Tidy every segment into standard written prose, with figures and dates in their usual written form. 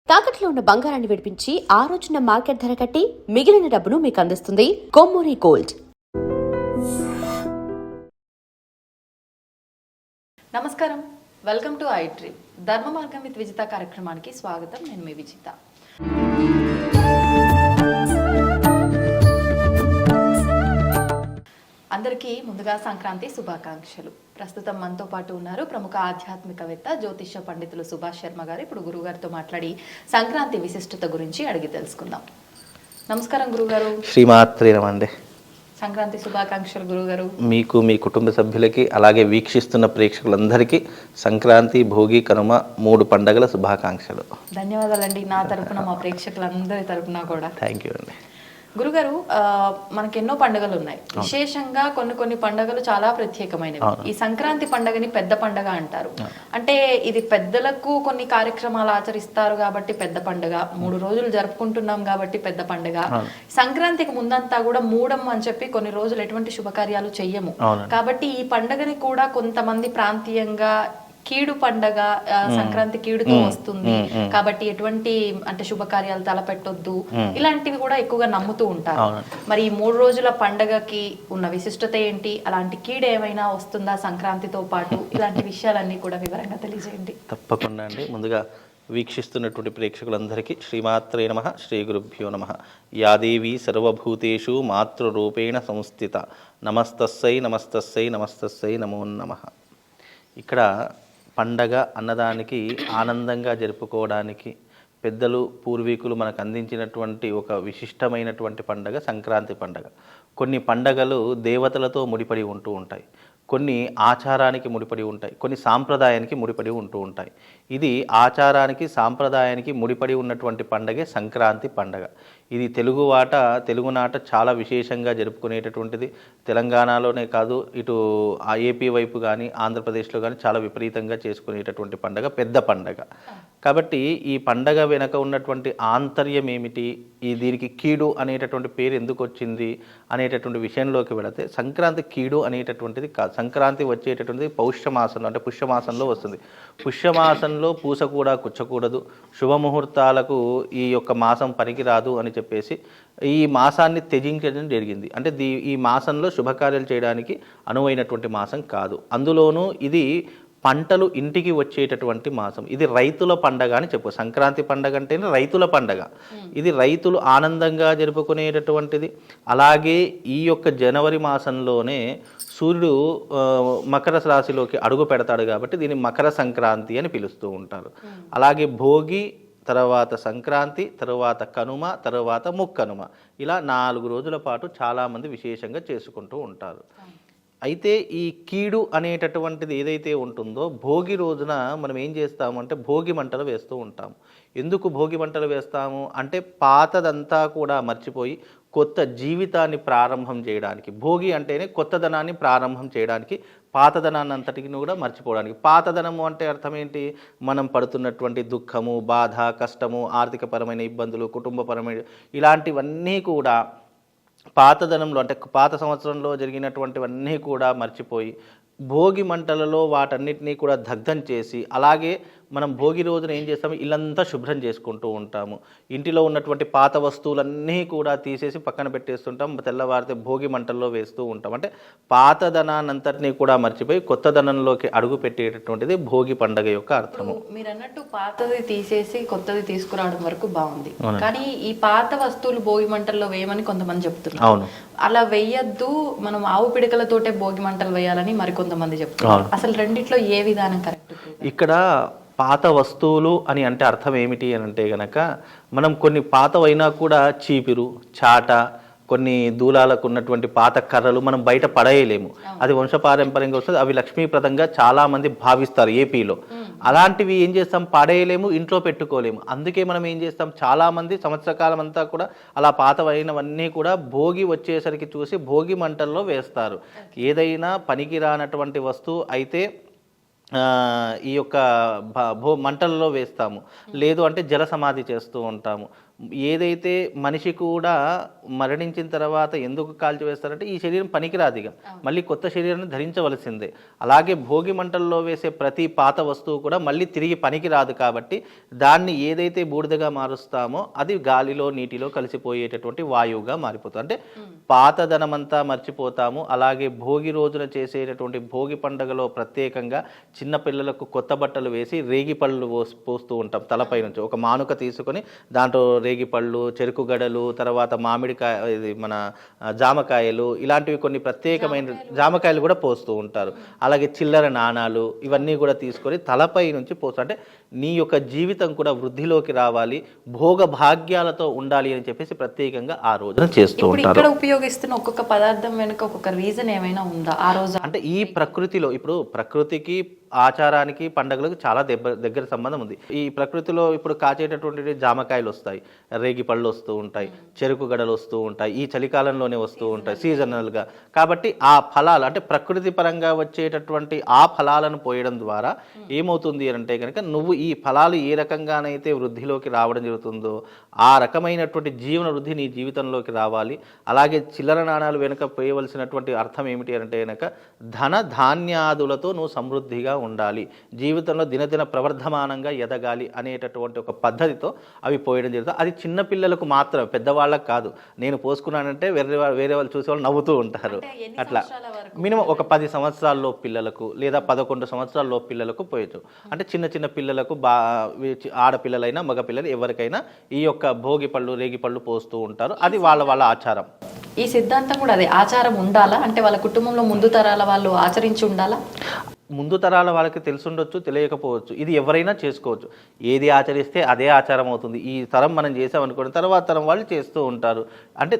తాకట్లో ఉన్న బంగారాన్ని విడిపించి ఆ రోజున మార్కెట్ ధర కట్టి మిగిలిన డబ్బును మీకు అందిస్తుంది కొమ్మూరి గోల్డ్. నమస్కారం, వెల్కమ్ టు ఐ డ్రీమ్. ధర్మ మార్గం విత్ విజిత కార్యక్రమానికి స్వాగతం. నేను మీ విజిత. అందరికీ ముందుగా సంక్రాంతి శుభాకాంక్షలు. ప్రస్తుతం మనతో పాటు ఉన్నారు ప్రముఖ ఆధ్యాత్మికవేత్త జ్యోతిష పండితులు సుభాష్ శర్మ గారు. ఇప్పుడు గురుగారితో మాట్లాడి సంక్రాంతి విశిష్టత గురించి అడిగి తెలుసుకుందాం. నమస్కారం గురుగారు. శ్రీమాత్రే నమండి. సంక్రాంతి శుభాకాంక్షలు గురుగారు. మీకు, మీ కుటుంబ సభ్యులకి, అలాగే వీక్షిస్తున్న ప్రేక్షకులందరికీ సంక్రాంతి, భోగి, కనుమ 3 పండుగల శుభాకాంక్షలు. ధన్యవాదాలండి. నా తరపున, మా ప్రేక్షకులందరి తరపున కూడా థ్యాంక్ యూ అండి. గురుగారు, మనకి ఎన్నో పండుగలు ఉన్నాయి. విశేషంగా కొన్ని పండుగలు చాలా ప్రత్యేకమైనవి. ఈ సంక్రాంతి పండుగని పెద్ద పండుగ అంటారు. అంటే ఇది పెద్దలకు కొన్ని కార్యక్రమాలు ఆచరిస్తారు కాబట్టి పెద్ద పండుగ, 3 రోజులు జరుపుకుంటున్నాం కాబట్టి పెద్ద పండుగ. సంక్రాంతికి ముందంతా కూడా మూడం అని చెప్పి కొన్ని రోజులు ఎటువంటి శుభకార్యాలు చెయ్యము. కాబట్టి ఈ పండుగని కూడా కొంతమంది ప్రాంతీయంగా కీడు పండగ, సంక్రాంతి కీడుతో వస్తుంది కాబట్టి ఎటువంటి అంటే శుభకార్యాలు తలపెట్టొద్దు, ఇలాంటివి కూడా ఎక్కువగా నమ్ముతూ ఉంటారు. మరి ఈ 3 రోజుల పండగకి ఉన్న విశిష్టత ఏంటి? అలాంటి కీడు ఏమైనా వస్తుందా సంక్రాంతితో పాటు? ఇలాంటి విషయాలన్నీ కూడా వివరంగా తెలియజేయండి. తప్పకుండా అండి. ముందుగా వీక్షిస్తున్నటువంటి ప్రేక్షకులందరికీ శ్రీమాత్రే నమః, శ్రీ గురుభ్యో నమః. యాదేవి సర్వభూతేషు మాతృరూపేణ సంస్థిత నమస్తస్సై నమస్తస్సై నమస్తస్సై నమో నమః. ఇక్కడ పండగ అన్నదానికి ఆనందంగా జరుపుకోవడానికి పెద్దలు, పూర్వీకులు మనకు అందించినటువంటి ఒక విశిష్టమైనటువంటి పండగ సంక్రాంతి పండగ. కొన్ని పండగలు దేవతలతో ముడిపడి ఉంటూ ఉంటాయి, కొన్ని ఆచారానికి ముడిపడి ఉంటాయి, కొన్ని సాంప్రదాయానికి ముడిపడి ఉంటూ ఉంటాయి. ఇది ఆచారానికి, సాంప్రదాయానికి ముడిపడి ఉన్నటువంటి పండగే సంక్రాంతి పండగ. ఇది తెలుగునాట చాలా విశేషంగా జరుపుకునేటటువంటిది. తెలంగాణలోనే కాదు, ఇటు ఏపీ వైపు కానీ ఆంధ్రప్రదేశ్లో కానీ చాలా విపరీతంగా చేసుకునేటటువంటి పండగ, పెద్ద పండగ. కాబట్టి ఈ పండగ వెనక ఉన్నటువంటి ఆంతర్యం ఏమిటి, దీనికి కీడు అనేటటువంటి పేరు ఎందుకు వచ్చింది అనేటటువంటి విషయంలోకి వెళితే, సంక్రాంతి కీడు అనేటటువంటిది కాదు. సంక్రాంతి వచ్చేటటువంటిది పౌష్యమాసంలో, అంటే పుష్యమాసంలో వస్తుంది. పుష్యమాసంలో పూస కూడా కుచ్చకూడదు, శుభముహూర్తాలకు ఈ యొక్క మాసం పనికిరాదు అని చెప్పేసి ఈ మాసాన్ని త్యజించడం జరిగింది. అంటే ఈ మాసంలో శుభకార్యాలు చేయడానికి అనువైనటువంటి మాసం కాదు. అందులోనూ ఇది పంటలు ఇంటికి వచ్చేటటువంటి మాసం. ఇది రైతుల పండగ అని చెప్పు. సంక్రాంతి పండగ అంటేనే రైతుల పండగ. ఇది రైతులు ఆనందంగా జరుపుకునేటటువంటిది. అలాగే ఈ యొక్క జనవరి మాసంలోనే సూర్యుడు మకర రాశిలోకి అడుగు పెడతాడు కాబట్టి దీన్ని మకర సంక్రాంతి అని పిలుస్తూ ఉంటారు. అలాగే భోగి, తర్వాత సంక్రాంతి, తర్వాత కనుమ, తర్వాత ముక్కనుమ, ఇలా 4 రోజుల పాటు చాలామంది విశేషంగా చేసుకుంటూ ఉంటారు. అయితే ఈ కీడు అనేటటువంటిది ఏదైతే ఉంటుందో, భోగి రోజున మనం ఏం చేస్తాము అంటే భోగి మంటలు వేస్తూ ఉంటాము. ఎందుకు భోగి మంటలు వేస్తాము అంటే పాతదంతా కూడా మర్చిపోయి కొత్త జీవితాన్ని ప్రారంభం చేయడానికి. భోగి అంటేనే కొత్తదనాన్ని ప్రారంభం చేయడానికి, పాతదనాన్ని అంతటికి కూడా మర్చిపోవడానికి. పాతదనము అంటే అర్థం ఏంటి? మనం పడుతున్నటువంటి దుఃఖము, బాధ, కష్టము, ఆర్థికపరమైన ఇబ్బందులు, కుటుంబపరమైన ఇలాంటివన్నీ కూడా పాతదనంలో, అంటే పాత సంవత్సరంలో జరిగినటువంటివన్నీ కూడా మర్చిపోయి భోగి మంటలలో వాటన్నిటినీ కూడా దగ్ధం చేసి, అలాగే మనం భోగి రోజున ఏం చేస్తాము, ఇల్లంతా శుభ్రం చేసుకుంటూ ఉంటాము. ఇంటిలో ఉన్నటువంటి పాత వస్తువులన్నీ కూడా తీసేసి పక్కన పెట్టేస్తుంటాం. తెల్లవారితే భోగి మంటల్లో వేస్తూ ఉంటాం. అంటే పాతదనాన్నంతటినీ కూడా మర్చిపోయి కొత్తదనంలోకి అడుగు పెట్టేటటువంటిది భోగి పండగ యొక్క అర్థము. మీరు అన్నట్టు పాతది తీసేసి కొత్తది తీసుకురావడం వరకు బాగుంది, కానీ ఈ పాత వస్తువులు భోగి మంటల్లో వేయమని కొంతమంది చెప్తున్నారు. అవును, అలా వేయద్దు, మనం ఆవు పిడకలతోటే భోగి మంటలు వేయాలని మరికొంతమంది చెప్తున్నారు. అసలు రెండిట్లో ఏ విధానం కరెక్ట్? ఇక్కడ పాత వస్తువులు అని అంటే అర్థం ఏమిటి అని అంటే గనక, మనం కొన్ని పాతవైనా కూడా చీపిరు, చాట, కొన్ని దూలాలకు ఉన్నటువంటి పాత కర్రలు మనం బయట పడేయలేము. అది వంశపారంపర్యంగా వస్తుంది. అవి లక్ష్మీప్రదంగా చాలామంది భావిస్తారు ఏపీలో. అలాంటివి ఏం చేస్తాం, పడేయలేము, ఇంట్లో పెట్టుకోలేము. అందుకే మనం ఏం చేస్తాం, చాలామంది సంవత్సర కాలం అంతా కూడా అలా పాతవైనవన్నీ కూడా భోగి వచ్చేసరికి చూసి భోగి మంటల్లో వేస్తారు. ఏదైనా పనికిరానటువంటి వస్తువు అయితే ఈ యొక్క మంటల్లో వేస్తాము. లేదు అంటే జల సమాధి చేస్తూ ఉంటాము. ఏదైతే మనిషి కూడా మరణించిన తర్వాత ఎందుకు కాల్చివేస్తారంటే ఈ శరీరం పనికిరాదు ఇక, మళ్ళీ కొత్త శరీరాన్ని ధరించవలసిందే. అలాగే భోగి మంటల్లో వేసే ప్రతి పాత వస్తువు కూడా మళ్ళీ తిరిగి పనికిరాదు కాబట్టి దాన్ని ఏదైతే బూడిదగా మారుస్తామో అది గాలిలో నీటిలో కలిసిపోయేటటువంటి వాయువుగా మారిపోతుంది. అంటే పాతదనమంతా మర్చిపోతాము. అలాగే భోగి రోజున చేసేటటువంటి భోగి పండుగలో ప్రత్యేకంగా చిన్న పిల్లలకు కొత్త బట్టలు వేసి రేగి పళ్ళు పోస్తూ ఉంటాం. తలపై నుంచి ఒక మానుక తీసుకొని దాంట్లో రేగి పళ్ళు, చెరుకు గడలు, తర్వాత మామిడికాయ, ఇది మన జామకాయలు, ఇలాంటివి కొన్ని ప్రత్యేకమైన జామకాయలు కూడా పోస్తూ ఉంటారు. అలాగే చిల్లర నాణాలు ఇవన్నీ కూడా తీసుకొని తలపై నుంచి పోస్తూ, అంటే నీ యొక్క జీవితం కూడా వృద్ధిలోకి రావాలి, భోగ భాగ్యాలతో ఉండాలి అని చెప్పేసి ప్రత్యేకంగా ఆ రోజున చేస్తూ ఉంటారు. ఇక్కడ ఉపయోగిస్తున్న ఒక్కొక్క పదార్థం వెనుక ఒక్కొక్క రీజన్ ఏమైనా ఉందా ఆ రోజు? అంటే ఈ ప్రకృతిలో ఇప్పుడు ప్రకృతికి ఆచారానికి పండుగలకు చాలా దగ్గర సంబంధం ఉంది. ఈ ప్రకృతిలో ఇప్పుడు కాచేటటువంటి జామకాయలు వస్తాయి, రేగి పళ్ళు వస్తూ ఉంటాయి, చెరుకు గడలు వస్తూ ఉంటాయి, ఈ చలికాలంలోనే వస్తూ ఉంటాయి సీజనల్గా. కాబట్టి ఆ ఫలాలు అంటే ప్రకృతి పరంగా వచ్చేటటువంటి ఆ ఫలాలను పోయడం ద్వారా ఏమవుతుంది అంటే కనుక నువ్వు ఈ ఫలాలు ఏ రకంగానైతే వృద్ధిలోకి రావడం జరుగుతుందో ఆ రకమైనటువంటి జీవన వృద్ధి నీ జీవితంలోకి రావాలి. అలాగే చిల్లర నాణాలు వెనుక పోయవలసినటువంటి అర్థం ఏమిటి అంటే కనుక ధన ధాన్యాదులతో నువ్వు సమృద్ధిగా ఉండాలి, జీవితంలో దినదిన ప్రవర్ధమానంగా ఎదగాలి అనేటటువంటి ఒక పద్ధతితో అవి పోయడం జరుగుతుంది. అది చిన్న పిల్లలకు మాత్రమే, పెద్దవాళ్ళకు కాదు. నేను పోసుకున్నానంటే వేరే వాళ్ళు చూసే వాళ్ళు నవ్వుతూ ఉంటారు. అట్లా మినిమం ఒక 10 సంవత్సరాల్లో పిల్లలకు లేదా 11 సంవత్సరాల్లో పిల్లలకు పోయచ్చు. అంటే చిన్న చిన్న పిల్లలకు ఆడపిల్లలైనా మగపిల్లలు ఎవరికైనా ఈ యొక్క భోగి పళ్ళు రేగి పళ్ళు పోస్తూ ఉంటారు. అది వాళ్ళ ఆచారం. ఈ సిద్ధాంతం కూడా అదే ఆచారం ఉండాలా అంటే వాళ్ళ కుటుంబంలో ముందు తరాల వాళ్ళు ఆచరించి ఉండాలా? ముందు తరాల వాళ్ళకి తెలుసుండొచ్చు, తెలియకపోవచ్చు. ఇది ఎవరైనా చేసుకోవచ్చు. ఏది ఆచరిస్తే అదే ఆచారం అవుతుంది. ఈ తరం మనం చేసామనుకోండి తర్వాత తరం వాళ్ళు చేస్తూ ఉంటారు. అంటే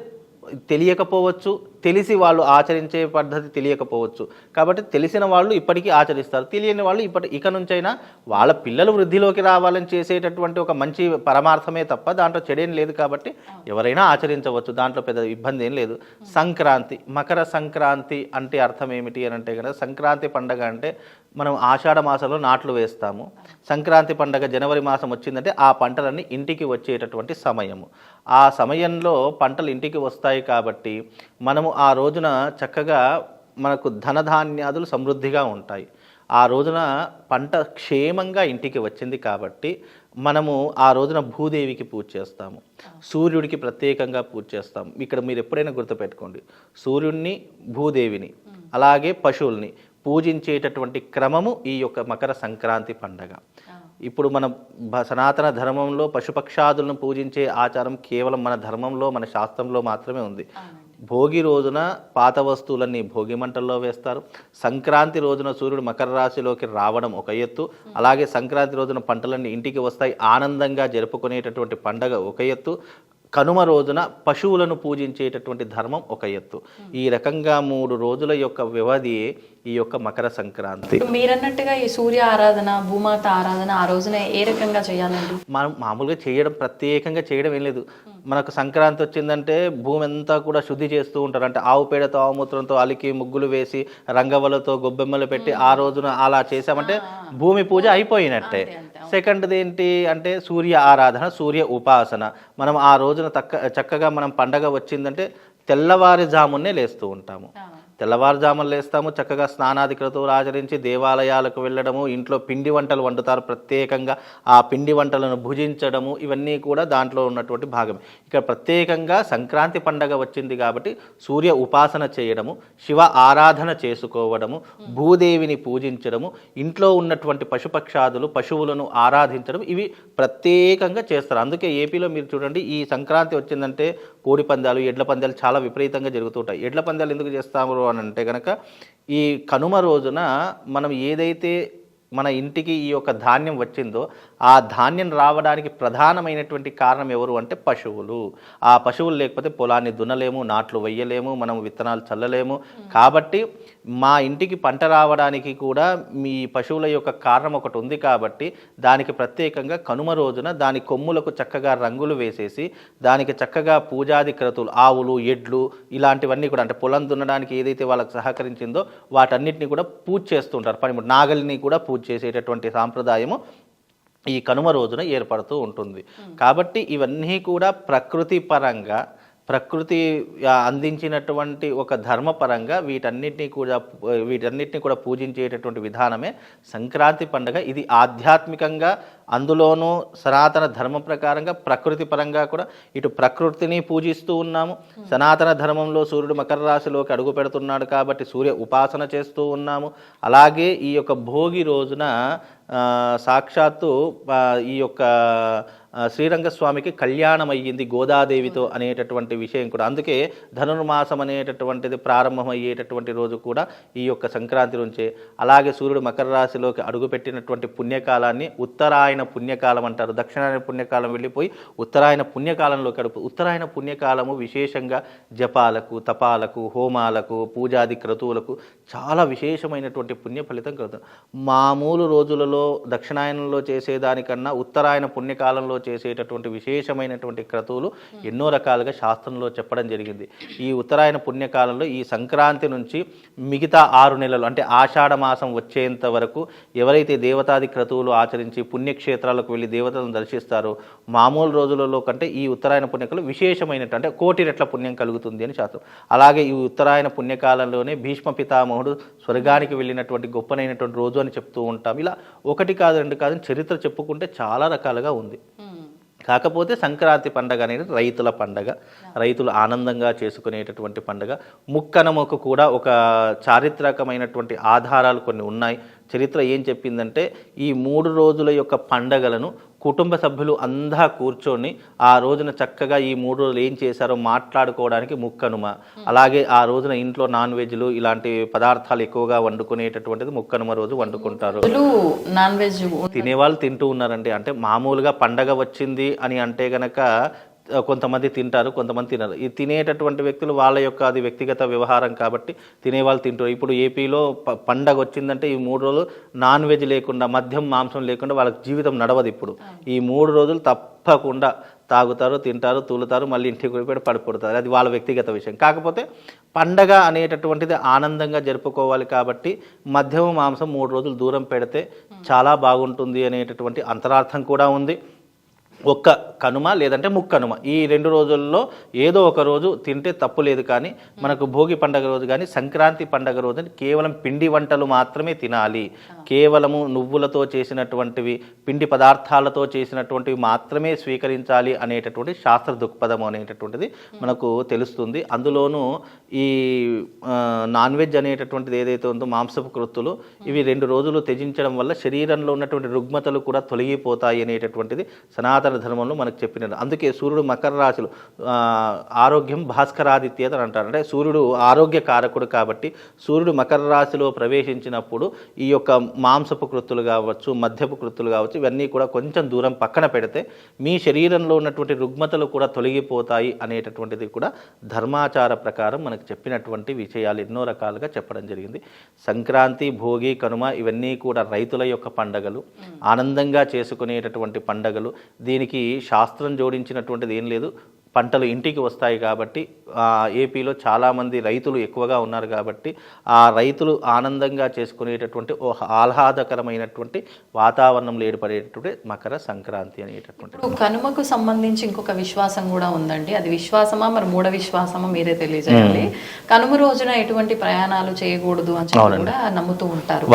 తెలియకపోవచ్చు, తెలిసి వాళ్ళు ఆచరించే పద్ధతి తెలియకపోవచ్చు. కాబట్టి తెలిసిన వాళ్ళు ఇప్పటికీ ఆచరిస్తారు, తెలియని వాళ్ళు ఇక నుంచైనా వాళ్ళ పిల్లలు వృద్ధిలోకి రావాలని చేసేటటువంటి ఒక మంచి పరమార్థమే తప్ప దాంట్లో చెడేం లేదు. కాబట్టి ఎవరైనా ఆచరించవచ్చు, దాంట్లో పెద్ద ఇబ్బంది ఏం లేదు. సంక్రాంతి, మకర సంక్రాంతి అంటే అర్థం ఏమిటి అని అంటే కనుక సంక్రాంతి పండగ అంటే మనం ఆషాఢ మాసంలో నాట్లు వేస్తాము. సంక్రాంతి పండగ జనవరి మాసం వచ్చిందంటే ఆ పంటలన్నీ ఇంటికి వచ్చేటటువంటి సమయము. ఆ సమయంలో పంటలు ఇంటికి వస్తాయి కాబట్టి మనము ఆ రోజున చక్కగా మనకు ధనధాన్యాదులు సమృద్ధిగా ఉంటాయి. ఆ రోజున పంట క్షేమంగా ఇంటికి వచ్చింది కాబట్టి మనము ఆ రోజున భూదేవికి పూజ చేస్తాము, సూర్యుడికి ప్రత్యేకంగా పూజ చేస్తాము. ఇక్కడ మీరు ఎప్పుడైనా గుర్తుపెట్టుకోండి, సూర్యుడిని, భూదేవిని, అలాగే పశువుల్ని పూజించేటటువంటి క్రమము ఈ యొక్క మకర సంక్రాంతి పండగ. ఇప్పుడు మన సనాతన ధర్మంలో పశుపక్షాదులను పూజించే ఆచారం కేవలం మన ధర్మంలో, మన శాస్త్రంలో మాత్రమే ఉంది. భోగి రోజున పాత వస్తువులన్నీ భోగి మంటల్లో వేస్తారు. సంక్రాంతి రోజున సూర్యుడు మకర రాశిలోకి రావడం ఒక ఎత్తు, అలాగే సంక్రాంతి రోజున పంటలన్నీ ఇంటికి వస్తాయి, ఆనందంగా జరుపుకునేటటువంటి పండగ ఒక ఎత్తు. కనుమ రోజున పశువులను పూజించేటటువంటి ధర్మం ఒక ఎత్తు. ఈ రకంగా 3 రోజుల యొక్క వ్యవధి ఈ యొక్క మకర సంక్రాంతి. మీరన్నట్టుగా ఈ సూర్య ఆరాధన, భూమాత ఆరాధన ఆ రోజున ఏ రకంగా చేయాలండి? మనం మామూలుగా చేయడం, ప్రత్యేకంగా చేయడం ఏం లేదు. మనకు సంక్రాంతి వచ్చిందంటే భూమి అంతా కూడా శుద్ధి చేస్తూ ఉంటారు. అంటే ఆవు పేడతో, ఆవుమూత్రంతో అలికి ముగ్గులు వేసి రంగవలతో గొబ్బెమ్మలు పెట్టి ఆ రోజున అలా చేసామంటే భూమి పూజ అయిపోయినట్టే. సెకండ్ది ఏంటి అంటే సూర్య ఆరాధన, సూర్య ఉపాసన. మనం ఆ రోజున చక్కగా మనం పండగ వచ్చిందంటే తెల్లవారుజామునే లేస్తూ ఉంటాము. తెల్లవారుజామున లేస్తాము, చక్కగా స్నానాధికలతో ఆచరించి దేవాలయాలకు వెళ్ళడము, ఇంట్లో పిండి వంటలు వండుతారు ప్రత్యేకంగా, ఆ పిండి వంటలను భుజించడము, ఇవన్నీ కూడా దాంట్లో ఉన్నటువంటి భాగం. ఇక్కడ ప్రత్యేకంగా సంక్రాంతి పండగ వచ్చింది కాబట్టి సూర్య ఉపాసన చేయడము, శివ ఆరాధన చేసుకోవడము, భూదేవిని పూజించడము, ఇంట్లో ఉన్నటువంటి పశుపక్షాదులు పశువులను ఆరాధించడం, ఇవి ప్రత్యేకంగా చేస్తారు. అందుకే ఏపీలో మీరు చూడండి, ఈ సంక్రాంతి వచ్చిందంటే కోడి పందాలు, ఎడ్ల పందాలు చాలా విపరీతంగా జరుగుతుంటాయి. ఎడ్ల పందాలు ఎందుకు చేస్తాము అని అంటే కనుక ఈ కనుమ రోజున మనం ఏదైతే మన ఇంటికి ఈ యొక్క ధాన్యం వచ్చిందో ఆ ధాన్యం రావడానికి ప్రధానమైనటువంటి కారణం ఎవరు అంటే పశువులు. ఆ పశువులు లేకపోతే పొలాన్ని దున్నలేము, నాట్లు వెయ్యలేము, మనం విత్తనాలు చల్లలేము. కాబట్టి మా ఇంటికి పంట రావడానికి కూడా మీ పశువుల యొక్క కారణం ఒకటి ఉంది. కాబట్టి దానికి ప్రత్యేకంగా కనుమ రోజున దాని కొమ్ములకు చక్కగా రంగులు వేసేసి దానికి చక్కగా పూజాది క్రతువులు, ఆవులు, ఎడ్లు, ఇలాంటివన్నీ కూడా అంటే పొలం దున్నడానికి ఏదైతే వాళ్ళకి సహకరించిందో వాటన్నిటిని కూడా పూజ చేస్తుంటారు. నాగలిని కూడా పూజ చేసేటటువంటి సాంప్రదాయము ఈ కనుమ రోజున ఏర్పడుతూ ఉంటుంది. కాబట్టి ఇవన్నీ కూడా ప్రకృతి పరంగా ప్రకృతి అందించినటువంటి ఒక ధర్మపరంగా వీటన్నిటిని కూడా పూజించేటటువంటి విధానమే సంక్రాంతి పండుగ. ఇది ఆధ్యాత్మికంగా, అందులోనూ సనాతన ధర్మం ప్రకారంగా ప్రకృతి పరంగా కూడా ఇటు ప్రకృతిని పూజిస్తూ ఉన్నాము. సనాతన ధర్మంలో సూర్యుడు మకర రాశిలోకి అడుగు పెడుతున్నాడు కాబట్టి సూర్య ఉపాసన చేస్తూ ఉన్నాము. అలాగే ఈ యొక్క భోగి రోజున సాక్షాత్తు ఈ యొక్క శ్రీరంగస్వామికి కళ్యాణం అయ్యింది గోదాదేవితో అనేటటువంటి విషయం కూడా. అందుకే ధనుర్మాసం అనేటటువంటిది ప్రారంభమయ్యేటటువంటి రోజు కూడా ఈ యొక్క సంక్రాంతి నుంచే. అలాగే సూర్యుడు మకర రాశిలోకి అడుగుపెట్టినటువంటి పుణ్యకాలాన్ని ఉత్తరాయణ పుణ్యకాలం అంటారు. దక్షిణాయన పుణ్యకాలం వెళ్ళిపోయి ఉత్తరాయణ పుణ్యకాలంలోకి ఉత్తరాయణ పుణ్యకాలము విశేషంగా జపాలకు, తపాలకు, హోమాలకు, పూజాది క్రతువులకు చాలా విశేషమైనటువంటి పుణ్య ఫలితం కలుగుతుంది. మామూలు రోజులలో దక్షిణాయనంలో చేసేదానికన్నా ఉత్తరాయణ పుణ్యకాలంలో చేసేటటువంటి విశేషమైనటువంటి క్రతువులు ఎన్నో రకాలుగా శాస్త్రంలో చెప్పడం జరిగింది. ఈ ఉత్తరాయణ పుణ్యకాలంలో ఈ సంక్రాంతి నుంచి మిగతా 6 నెలలు అంటే ఆషాఢ మాసం వచ్చేంత వరకు ఎవరైతే దేవతాది క్రతువులు ఆచరించి పుణ్యక్షేత్రాలకు వెళ్ళి దేవతలను దర్శిస్తారో మామూలు రోజులలో కంటే ఈ ఉత్తరాయణ పుణ్యకాలం విశేషమైనట్టు అంటే 1,000,000 రెట్ల పుణ్యం కలుగుతుంది అని శాస్త్రం. అలాగే ఈ ఉత్తరాయణ పుణ్యకాలంలోనే భీష్మ పితామహుడు స్వర్గానికి వెళ్ళినటువంటి గొప్పనైనటువంటి రోజు అని చెప్తూ ఉంటాం. ఇలా 1 కాదు 2 కాదు చరిత్ర చెప్పుకుంటే చాలా రకాలుగా ఉంది. కాకపోతే సంక్రాంతి పండగ అనేది రైతుల పండగ, రైతులు ఆనందంగా చేసుకునేటటువంటి పండగ. ముక్కనుమకు కూడా ఒక చారిత్రకమైనటువంటి ఆధారాలు కొన్ని ఉన్నాయి. చరిత్ర ఏం చెప్పిందంటే ఈ 3 రోజుల యొక్క పండగలను కుటుంబ సభ్యులు అంతా కూర్చొని ఆ రోజున చక్కగా ఈ 3 రోజులు ఏం చేశారో మాట్లాడుకోవడానికి ముక్కనుమ. అలాగే ఆ రోజున ఇంట్లో నాన్ వెజ్లు ఇలాంటి పదార్థాలు ఎక్కువగా వండుకునేటటువంటిది ముక్కనుమ రోజు వండుకుంటారు. నాన్ వెజ్ తినేవాళ్ళు తింటూ ఉన్నారండి. అంటే మామూలుగా పండగ వచ్చింది అని అంటే గనక కొంతమంది తింటారు, కొంతమంది తినరు. ఈ తినేటటువంటి వ్యక్తులు వాళ్ళ యొక్క అది వ్యక్తిగత వ్యవహారం కాబట్టి తినేవాళ్ళు తింటారు. ఇప్పుడు ఏపీలో పండగ వచ్చిందంటే ఈ 3 రోజులు నాన్ వెజ్ లేకుండా, మద్యం మాంసం లేకుండా వాళ్ళకి జీవితం నడవదు. ఇప్పుడు ఈ 3 రోజులు తప్పకుండా తాగుతారు, తింటారు, తూలుతారు, మళ్ళీ ఇంటికి పోయి పడిపోతారు. అది వాళ్ళ వ్యక్తిగత విషయం. కాకపోతే పండగ అనేటటువంటిది ఆనందంగా జరుపుకోవాలి కాబట్టి మద్యం మాంసం 3 రోజులు దూరం పెడితే చాలా బాగుంటుంది అనేటటువంటి అంతరార్థం కూడా ఉంది. ఒక్క కనుమ లేదంటే ముక్కనుమ ఈ 2 రోజుల్లో ఏదో ఒక రోజు తింటే తప్పు లేదు. కానీ మనకు భోగి పండగ రోజు కానీ సంక్రాంతి పండగ రోజు కేవలం పిండి వంటలు మాత్రమే తినాలి. కేవలము నువ్వులతో చేసినటువంటివి, పిండి పదార్థాలతో చేసినటువంటివి మాత్రమే స్వీకరించాలి అనేటటువంటి శాస్త్ర దృక్పథం అనేటటువంటిది మనకు తెలుస్తుంది. అందులోనూ ఈ నాన్ వెజ్ అనేటటువంటిది ఏదైతే ఉందో మాంసపు కృత్తులు ఇవి 2 రోజులు త్యజించడం వల్ల శరీరంలో ఉన్నటువంటి రుగ్మతలు కూడా తొలగిపోతాయి అనేటటువంటిది సనాతన ధర్మంలో మనకు చెప్పినారు. అందుకే సూర్యుడు మకర రాశిలో ఆరోగ్యం భాస్కరాదిత్యత అని అంటారు. అంటే సూర్యుడు ఆరోగ్య కారకుడు కాబట్టి సూర్యుడు మకర రాశిలో ప్రవేశించినప్పుడు ఈ యొక్క మాంసపు కృత్తులు కావచ్చు, మద్యపు కృత్తులు కావచ్చు, ఇవన్నీ కూడా కొంచెం దూరం పక్కన పెడితే మీ శరీరంలో ఉన్నటువంటి రుగ్మతలు కూడా తొలగిపోతాయి అనేటటువంటిది కూడా ధర్మాచార ప్రకారం మనకు చెప్పినటువంటి విషయాలు ఎన్నో రకాలుగా చెప్పడం జరిగింది. సంక్రాంతి, భోగి, కనుమ ఇవన్నీ కూడా రైతుల యొక్క పండగలు, ఆనందంగా చేసుకునేటటువంటి పండగలు. దీనికి శాస్త్రం జోడించినటువంటిది ఏం లేదు. పంటలు ఇంటికి వస్తాయి కాబట్టి ఏపీలో చాలామంది రైతులు ఎక్కువగా ఉన్నారు కాబట్టి ఆ రైతులు ఆనందంగా చేసుకునేటటువంటి ఓ ఆహ్లాదకరమైనటువంటి వాతావరణంలో ఏర్పడేటటువంటి మకర సంక్రాంతి అనేటటువంటి. కనుమకు సంబంధించి ఇంకొక విశ్వాసం కూడా ఉందండి. అది విశ్వాసమా మరి మూఢ విశ్వాసమా మీరే తెలియజేయాలి. కనుమ రోజున ఎటువంటి ప్రయాణాలు చేయకూడదు అని కూడా నమ్ముతూ ఉంటారు.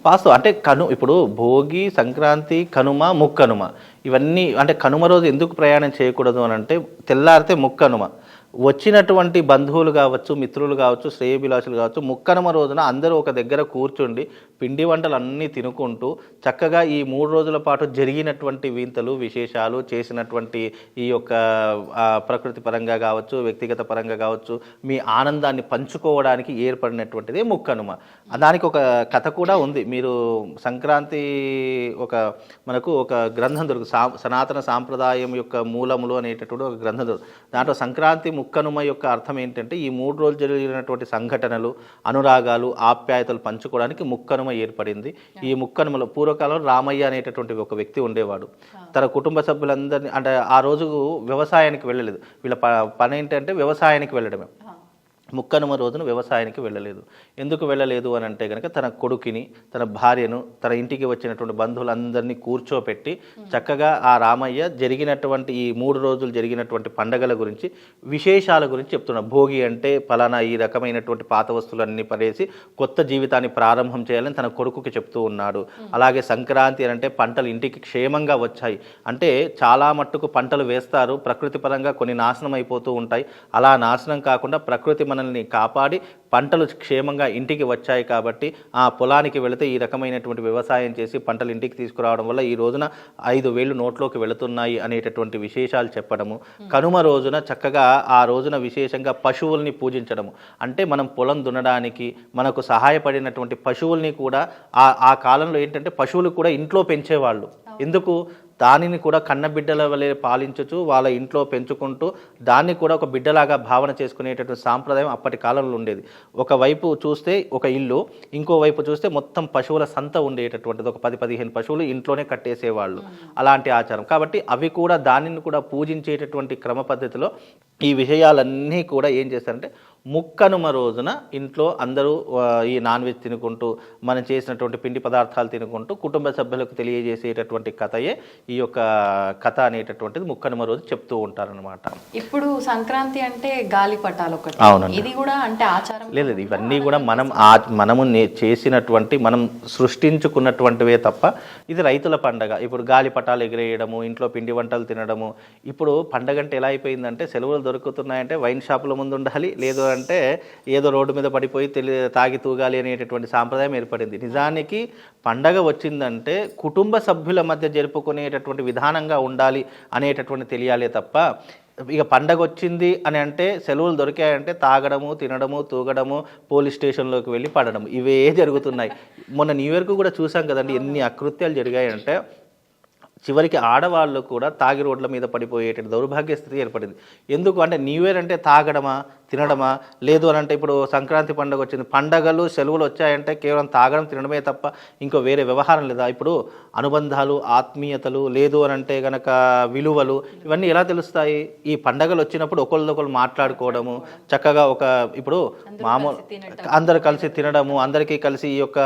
వాస్తవం అంటే ఇప్పుడు భోగి, సంక్రాంతి, కనుమ, ముక్కనుమ ఇవన్నీ అంటే కనుమ రోజు ఎందుకు ప్రయాణం చేయకూడదు అని అంటే తెల్లారితే ముక్కనుమ. వచ్చినటువంటి బంధువులు కావచ్చు, మిత్రులు కావచ్చు, శ్రేయభిలాషులు కావచ్చు, ముక్కనుమ రోజున అందరూ ఒక దగ్గర కూర్చుండి పిండి వంటలు అన్నీ తినుకుంటూ చక్కగా ఈ 3 రోజుల పాటు జరిగినటువంటి వింతలు విశేషాలు చేసినటువంటి ఈ యొక్క ప్రకృతి పరంగా కావచ్చు, వ్యక్తిగత పరంగా కావచ్చు, మీ ఆనందాన్ని పంచుకోవడానికి ఏర్పడినటువంటిది ముక్కనుమ. దానికి ఒక కథ కూడా ఉంది. మీరు సంక్రాంతి మనకు ఒక గ్రంథం దొరుకుతుంది, సనాతన సాంప్రదాయం యొక్క మూలములు అనేటటువంటి ఒక గ్రంథం దొరుకుతుంది. దాంట్లో సంక్రాంతి ముక్కనుమ యొక్క అర్థం ఏంటంటే ఈ 3 రోజులు జరిగినటువంటి సంఘటనలు, అనురాగాలు, ఆప్యాయతలు పంచుకోవడానికి ముక్కనుమ ఏర్పడింది. ఈ ముక్కనుమలో పూర్వకాలంలో రామయ్య అనేటటువంటి ఒక వ్యక్తి ఉండేవాడు. తన కుటుంబ సభ్యులందరినీ అంటే ఆ రోజు వ్యవసాయానికి వెళ్ళలేదు. వీళ్ళ పని ఏంటంటే వ్యవసాయానికి వెళ్ళడమే. ముక్కనుమ రోజున వ్యవసాయానికి వెళ్ళలేదు. ఎందుకు వెళ్ళలేదు అని అంటే కనుక తన కొడుకుని, తన భార్యను, తన ఇంటికి వచ్చినటువంటి బంధువులందరినీ కూర్చోపెట్టి చక్కగా ఆ రామయ్య జరిగినటువంటి ఈ 3 రోజులు జరిగినటువంటి పండగల గురించి, విశేషాల గురించి చెప్తున్నాడు. భోగి అంటే ఫలానా ఈ రకమైనటువంటి పాత వస్తువులన్నీ పడేసి కొత్త జీవితాన్ని ప్రారంభం చేయాలని తన కొడుకుకి చెప్తూ ఉన్నాడు. అలాగే సంక్రాంతి అంటే పంటలు ఇంటికి క్షేమంగా వచ్చాయి అంటే చాలా మట్టుకు పంటలు వేస్తారు, ప్రకృతి పరంగా కొన్ని నాశనం అయిపోతూ ఉంటాయి. అలా నాశనం కాకుండా ప్రకృతి మనల్ని కాపాడి పంటలు క్షేమంగా ఇంటికి వచ్చాయి కాబట్టి ఆ పొలానికి వెళితే ఈ రకమైనటువంటి వ్యవసాయం చేసి పంటలు ఇంటికి తీసుకురావడం వల్ల ఈ రోజున 5,000 నోట్లోకి వెళుతున్నాయి అనేటటువంటి విశేషాలు చెప్పడము. కనుమ రోజున చక్కగా ఆ రోజున విశేషంగా పశువుల్ని పూజించడము. అంటే మనం పొలం దున్నడానికి మనకు సహాయపడినటువంటి పశువుల్ని కూడా ఆ కాలంలో ఏంటంటే పశువులు కూడా ఇంట్లో పెంచేవాళ్ళు. ఎందుకు? దానిని కూడా కన్నబిడ్డల వలె పాలించుచు వాళ్ళ ఇంట్లో పెంచుకుంటూ దాన్ని కూడా ఒక బిడ్డలాగా భావన చేసుకునేటటువంటి సాంప్రదాయం అప్పటి కాలంలో ఉండేది. ఒకవైపు చూస్తే ఒక ఇల్లు, ఇంకోవైపు చూస్తే మొత్తం పశువుల సంత ఉండేటటువంటిది. ఒక 10-15 పశువులు ఇంట్లోనే కట్టేసేవాళ్ళు. అలాంటి ఆచారం కాబట్టి అవి కూడా దానిని కూడా పూజించేటటువంటి క్రమ పద్ధతిలో ఈ విషయాలన్నీ కూడా ఏం చేస్తారంటే ముక్కనుమ రోజున ఇంట్లో అందరూ ఈ నాన్ వెజ్ తినుకుంటూ మనం చేసినటువంటి పిండి పదార్థాలు తినుకుంటూ కుటుంబ సభ్యులకు తెలియజేసేటటువంటి కథయే ఈ యొక్క కథ అనేటటువంటిది ముక్కనుమ రోజు చెప్తూ ఉంటారనమాట. ఇప్పుడు సంక్రాంతి అంటే గాలిపటాలు ఒకటి, ఇది కూడా అంటే ఆచారం లేదు. ఇవన్నీ కూడా మనము చేసినటువంటి మనం సృష్టించుకున్నటువంటివే తప్ప ఇది రైతుల పండగ. ఇప్పుడు గాలిపటాలు ఎగిరేయడము, ఇంట్లో పిండి వంటలు తినడము. ఇప్పుడు పండగ అంటే ఎలా అయిపోయిందంటే సెలవులు దొరుకుతున్నాయంటే వైన్ షాపుల ముందు ఉండాలి, లేదు అంటే ఏదో రోడ్డు మీద పడిపోయి తాగి తూగాలి అనేటటువంటి సాంప్రదాయం ఏర్పడింది. నిజానికి పండగ వచ్చిందంటే కుటుంబ సభ్యుల మధ్య జరుపుకునేటటువంటి విధానంగా ఉండాలి అనేటటువంటి తెలియాలే తప్ప ఇక పండగ వచ్చింది అని అంటే సెలవులు దొరికాయంటే తాగడము, తినడము, తూగడము, పోలీస్ స్టేషన్లోకి వెళ్ళి పడడం, ఇవే జరుగుతున్నాయి. మొన్న న్యూ ఇయర్కు కూడా చూసాం కదండి ఎన్ని అకృత్యాలు జరిగాయంటే చివరికి ఆడవాళ్ళు కూడా తాగి రోడ్ల మీద పడిపోయేట దౌర్భాగ్య స్థితి ఏర్పడింది. ఎందుకు అంటే న్యూ ఇయర్ అంటే తాగడమా, తినడమా, లేదు అని అంటే ఇప్పుడు సంక్రాంతి పండుగ వచ్చింది, పండగలు సెలవులు వచ్చాయంటే కేవలం తాగడం తినడమే తప్ప ఇంకో వేరే వ్యవహారం లేదా? ఇప్పుడు అనుబంధాలు, ఆత్మీయతలు, లేదు అని అంటే కనుక విలువలు, ఇవన్నీ ఎలా తెలుస్తాయి? ఈ పండగలు వచ్చినప్పుడు ఒకళ్ళొకళ్ళు మాట్లాడుకోవడము, చక్కగా ఇప్పుడు మామూలు అందరు కలిసి తినడము, అందరికీ కలిసి ఈ యొక్క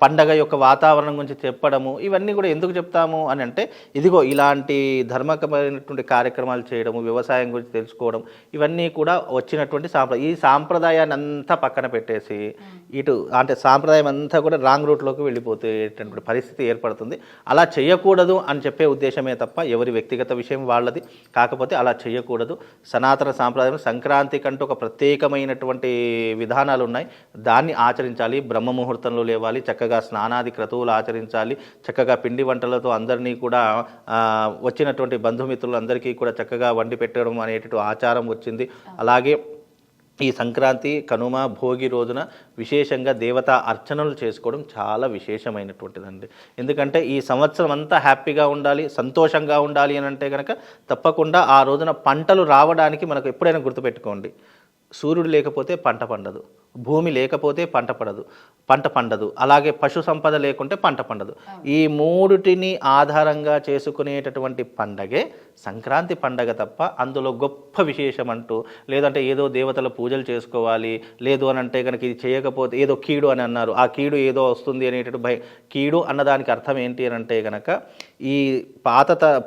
పండగ యొక్క వాతావరణం గురించి చెప్పడము, ఇవన్నీ కూడా ఎందుకు చెప్తాము అని అంటే ఇదిగో ఇలాంటి ధర్మకమైనటువంటి కార్యక్రమాలు చేయడము, వ్యవసాయం గురించి తెలుసుకోవడం, ఇవన్నీ కూడా వచ్చినటువంటి ఈ సాంప్రదాయాన్ని అంతా పక్కన పెట్టేసి ఇటు అంటే సాంప్రదాయం అంతా కూడా రాంగ్ రూట్లోకి వెళ్ళిపోతేటటువంటి పరిస్థితి ఏర్పడుతుంది. అలా చేయకూడదు అని చెప్పే ఉద్దేశమే తప్ప ఎవరి వ్యక్తిగత విషయం వాళ్ళది. కాకపోతే అలా చేయకూడదు. సనాతన సాంప్రదాయం సంక్రాంతి కంటూ ఒక ప్రత్యేకమైనటువంటి విధానాలు ఉన్నాయి, దాన్ని ఆచరించాలి. బ్రహ్మ ముహూర్తంలో లేవాలి, చక్కగా స్నానాది క్రతువులు ఆచరించాలి, చక్కగా పిండి వంటలతో అందరినీ కూడా వచ్చినటువంటి బంధుమిత్రులందరికీ కూడా చక్కగా వండి పెట్టడం అనేటువంటి ఆచారం వచ్చింది. అలాగే ఈ సంక్రాంతి, కనుమ, భోగి రోజున విశేషంగా దేవతా అర్చనలు చేసుకోవడం చాలా విశేషమైనటువంటిదండి. ఎందుకంటే ఈ సంవత్సరం అంతా హ్యాపీగా ఉండాలి, సంతోషంగా ఉండాలి అని అంటే కనుక తప్పకుండా ఆ రోజున పంటలు రావడానికి మనకు ఎప్పుడైనా గుర్తుపెట్టుకోండి, సూర్యుడు లేకపోతే పంట పండదు, భూమి లేకపోతే పంట పండదు, అలాగే పశు సంపద లేకుంటే పంట పండదు. ఈ మూడిటిని ఆధారంగా చేసుకునేటటువంటి పండగే సంక్రాంతి పండగ తప్ప అందులో గొప్ప విశేషం అంటూ లేదంటే ఏదో దేవతల పూజలు చేసుకోవాలి, లేదు అని అంటే కనుక ఇది చేయకపోతే ఏదో కీడు అని అన్నారు, ఆ కీడు ఏదో వస్తుంది అనేటటువంటి కీడు అన్నదానికి అర్థం ఏంటి అని అంటే కనుక ఈ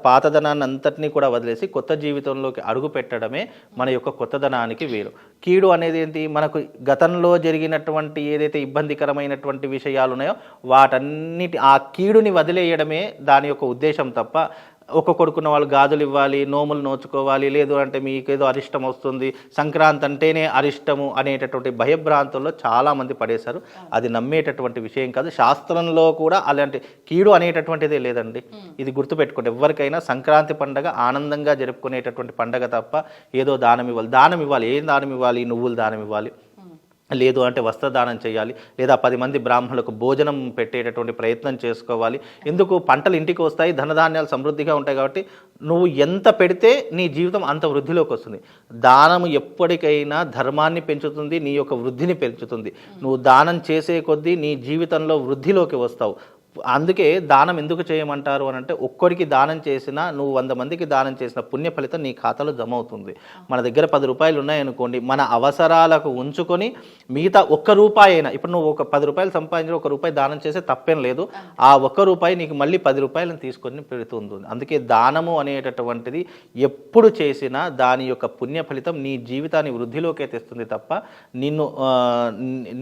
పాతదనాన్ని అంతటినీ కూడా వదిలేసి కొత్త జీవితంలోకి అడుగు పెట్టడమే మన యొక్క కొత్తదనానికి వేరు. కీడు అనేది ఏంటి? మనకు గతంలో జరిగినటువంటి ఏదైతే ఇబ్బందికరమైనటువంటి విషయాలు ఉన్నాయో వాటన్నిటి ఆ కీడుని వదిలేయడమే దాని యొక్క ఉద్దేశం తప్ప ఒక కొడుకున్న వాళ్ళు గాజులు ఇవ్వాలి, నోములు నోచుకోవాలి, లేదు అంటే మీకేదో అరిష్టం వస్తుంది, సంక్రాంతి అంటేనే అరిష్టము అనేటటువంటి భయభ్రాంతుల్లో చాలామంది పడేశారు. అది నమ్మేటటువంటి విషయం కాదు. శాస్త్రంలో కూడా అలాంటి కీడు అనేటటువంటిదే లేదండి. ఇది గుర్తుపెట్టుకోండి. ఎవరికైనా సంక్రాంతి పండగ ఆనందంగా జరుపుకునేటటువంటి పండగ తప్ప ఏదో దానం ఇవ్వాలి. ఏం దానం ఇవ్వాలి? నువ్వులు దానం ఇవ్వాలి, లేదు అంటే వస్త్రదానం చేయాలి, లేదా 10 మంది బ్రాహ్మణులకు భోజనం పెట్టేటటువంటి ప్రయత్నం చేసుకోవాలి. ఎందుకు? పంటలు ఇంటికి వస్తాయి, ధనధాన్యాలు సమృద్ధిగా ఉంటాయి కాబట్టి నువ్వు ఎంత పెడితే నీ జీవితం అంత వృద్ధిలోకి వస్తుంది. దానము ఎప్పటికైనా ధర్మాన్ని పెంచుతుంది, నీ యొక్క వృద్ధిని పెంచుతుంది. నువ్వు దానం చేసే కొద్దీ నీ జీవితంలో వృద్ధిలోకి వస్తావు. అందుకే దానం ఎందుకు చేయమంటారు అని అంటే, ఒక్కడికి దానం చేసినా నువ్వు 100 మందికి దానం చేసిన పుణ్య ఫలితం నీ ఖాతాలో జమ అవుతుంది. మన దగ్గర 10 రూపాయలు ఉన్నాయనుకోండి, మన అవసరాలకు ఉంచుకొని మిగతా ₹1 అయినా, ఇప్పుడు నువ్వు ఒక 10 రూపాయలు సంపాదించి ₹1 దానం చేస్తే తప్పేం లేదు. ఆ ₹1 నీకు మళ్ళీ 10 రూపాయలను తీసుకొని పెడుతుంది. అందుకే దానము అనేటటువంటిది ఎప్పుడు చేసినా దాని యొక్క పుణ్య ఫలితం నీ జీవితాన్ని వృద్ధిలోకే తెస్తుంది తప్ప నిన్ను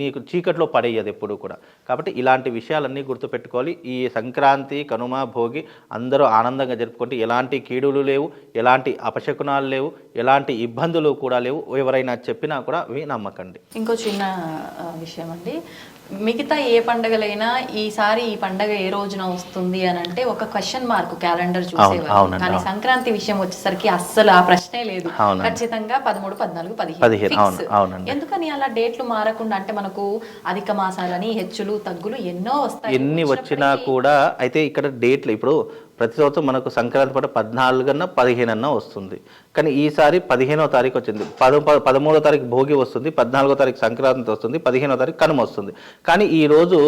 నీకు చీకట్లో పడేయదు ఎప్పుడు కూడా. కాబట్టి ఇలాంటి విషయాలన్నీ గుర్తుపెట్టుకోవాలి. ఈ సంక్రాంతి, కనుమ, భోగి అందరూ ఆనందంగా జరుపుకుంటే ఎలాంటి కీడులు లేవు, ఎలాంటి అపశకునాలు లేవు, ఎలాంటి ఇబ్బందులు కూడా లేవు. ఎవరైనా చెప్పినా కూడా అవి నమ్మకండి. ఇంకో చిన్న విషయం అండి, మిగతా ఏ పండుగలైనా ఈసారి ఈ పండుగ ఏ రోజున వస్తుంది అని అంటే ఒక క్వశ్చన్ మార్క్ క్యాలెండర్ చూసేవారు. కానీ సంక్రాంతి విషయం వచ్చేసరికి అస్సలు ఆ ప్రశ్నే లేదు. ఖచ్చితంగా 13, 14, 15. ఎందుకని అలా డేట్లు మారకుండా? అంటే మనకు అధిక మాసాలని హెచ్చులు తగ్గులు ఎన్నో వస్తాయి. ఎన్ని వచ్చినా కూడా అయితే ఇక్కడ డేట్లు ఇప్పుడు ప్రతి సంవత్సరం మనకు సంక్రాంతి పాటు 14 15 వస్తుంది. కానీ ఈసారి 15వ తారీఖు వచ్చింది, 13వ తారీఖు భోగి వస్తుంది, 14వ తారీఖు సంక్రాంతి వస్తుంది, 15వ తారీఖు కనుమ వస్తుంది. కానీ ఈ రోజు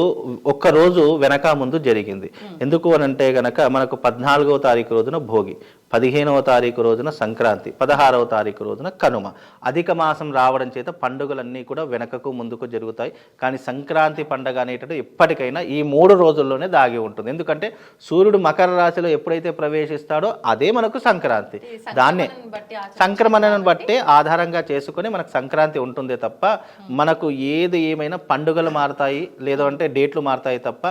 ఒక్కరోజు వెనక ముందు జరిగింది. ఎందుకు అని అంటే గనక మనకు 14వ తారీఖు రోజున భోగి, 15వ తారీఖు రోజున సంక్రాంతి, 16వ తారీఖు రోజున కనుమ. అధిక మాసం రావడం చేత పండుగలన్నీ కూడా వెనకకు ముందుకు జరుగుతాయి. కానీ సంక్రాంతి పండుగ అనేటట్టు ఎప్పటికైనా ఈ 3 రోజుల్లోనే దాగి ఉంటుంది. ఎందుకంటే సూర్యుడు మకర రాశిలో ఎప్పుడైతే ప్రవేశిస్తాడో అదే మనకు సంక్రాంతి. దాన్నే సంక్రమణను బట్టే ఆధారంగా చేసుకుని మనకు సంక్రాంతి ఉంటుందే తప్ప మనకు ఏది ఏమైనా పండుగలు మారుతాయి లేదా అంటే డేట్లు మారుతాయి తప్ప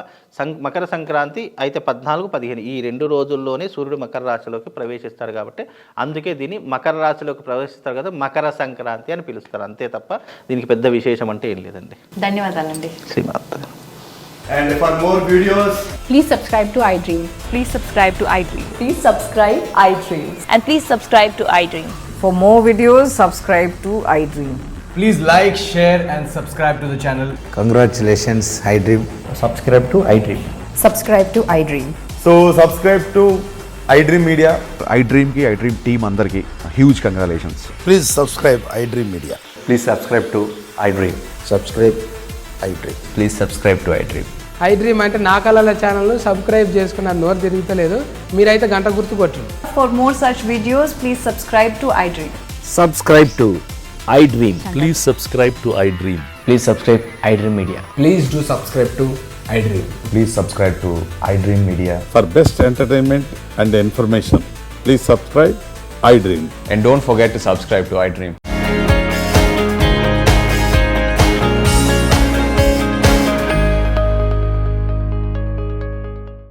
మకర సంక్రాంతి అయితే 14, 15 ఈ 2 రోజుల్లోనే సూర్యుడు మకర రాశిలోకి ప్రవేశిస్తాడు. కాబట్టి అందుకే దీన్ని మకర రాశిలోకి ప్రవేశిస్తారు కదా, మకర సంక్రాంతి అని పిలుస్తారు. అంతే తప్ప దీనికి పెద్ద విశేషం అంటే ఏం లేదండి. ధన్యవాదాలండి. Srimata. And for more videos, please subscribe to iDream. Please subscribe to iDream. Please subscribe iDream. And please subscribe to iDream. For more videos, subscribe to iDream. please like, share and subscribe to the channel. Congratulations, iDream. Subscribe to iDream. Subscribe to iDream. So subscribe to iDream Media. iDream ki iDream team andarki huge congratulations. Please subscribe iDream Media. Please subscribe to iDream. Subscribe iDream. Please subscribe to iDream. iDream అంటే నా కళల channel subscribe చేసుకున్న నోరు తిరుగుతలేదు, మీరైతే గంట గుర్తు కొట్టండి. For more such videos, please subscribe to iDream. Subscribe to iDream. Please subscribe to iDream. Please subscribe iDream Media. Please do subscribe to iDream. Please subscribe to iDream Media. For best entertainment and information, please subscribe iDream. And don't forget to subscribe to iDream.